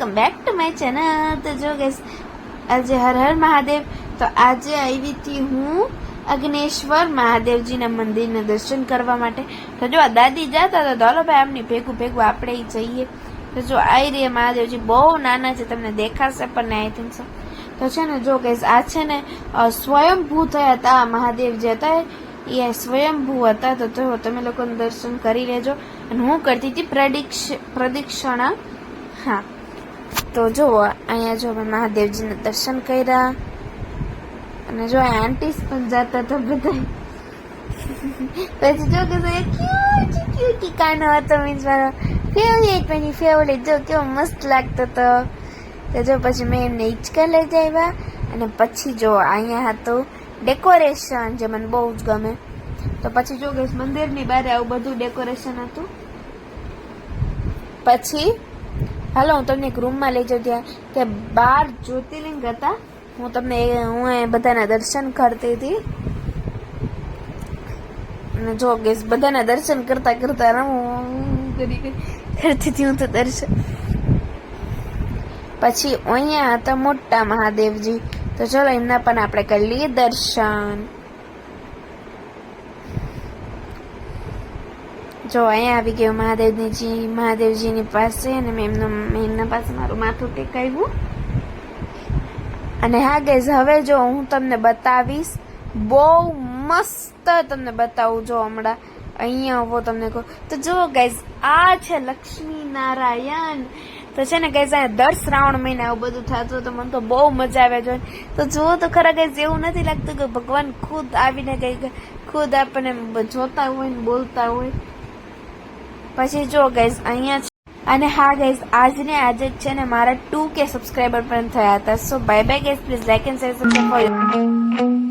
Welcome back to my channel. તો જો guys આજે હર હર મહાદેવ। તો આજે આવી હતી હું અગ્નેશ્વર મહાદેવજીના મંદિરના દર્શન કરવા માટે। તો જો દાદી જતા હતા તો હાલો ભાઈ આમની ભેગું ભેગું આપણે જઈએ। તો જો આવી રહી મહાદેવજી, બહુ નાના છે, તમને દેખાશે પણ આઈ થિંક સો। તો છે ને જો ગાઈસ આ છે ને સ્વયંભૂ થયા હતા મહાદેવજી હતા એ સ્વયંભૂ હતા। તો જો તમે લોકોને દર્શન કરી લેજો। અને હું કરતી હતી પ્રદક્ષિણા। હા, તો જો અહીંયા જો મેં મહાદેવજીના દર્શન કર્યા અને જો આંટીસ પણ જતા હતા બધા। પછી જો કે ક્યુટ કાનો હતો, મીન્સ મારો ફેવરેટ જો કેવો મસ્ત લાગતો હતો। તો જો પછી મેં એમને હિંચકા લઈ આવ્યા અને પછી જો અહીંયા હતું ડેકોરેશન જે મને બહુ જ ગમે। તો પછી જો કે મંદિરની બહાર આવું બધું ડેકોરેશન હતું। પછી હાલો હું તમને એક રૂમમાં લઈ જાઉં, ત્યાં 12 જ્યોતિર્લિંગ હતા। હું બધાના દર્શન કરતી હતી અને જો ગેસ બધાના દર્શન કરતા કરતા કરતી હતી હું તો દર્શન। પછી અહીંયા હતા મોટા મહાદેવજી। તો ચલો એમના પણ આપણે કરી લઈએ દર્શન। જો અહીંયા આવી ગયો મહાદેવજીની પાસે અને મેં એમના પાસે મારું માથું ટેકાવ્યું। અને હા ગાઈઝ હવે જો હું તમને બતાવીશ, બહુ મસ્ત તમને બતાવું। જો હમણાં અહીંયા આવો તમને કહું તો જો ગાઈઝ આ છે લક્ષ્મી નારાયણ। તો છે ને ગાઈઝ અહીંયા દર શ્રાવણ મહિને આવું બધું થતું તો મને તો બહુ મજા આવે જોઈને। તો જુઓ તો ખરા ગાઈઝ, એવું નથી લાગતું કે ભગવાન ખુદ આવીને કઈ ખુદ આપણને જોતા હોય ને બોલતા હોય। પછી જો ગાઈઝ અહીંયા છે અને હા ગાઈઝ આજે જ છે ને મારા 2K સબસ્ક્રાઈબર પણ થયા હતા। So bye bye guys, please like and share subscribe four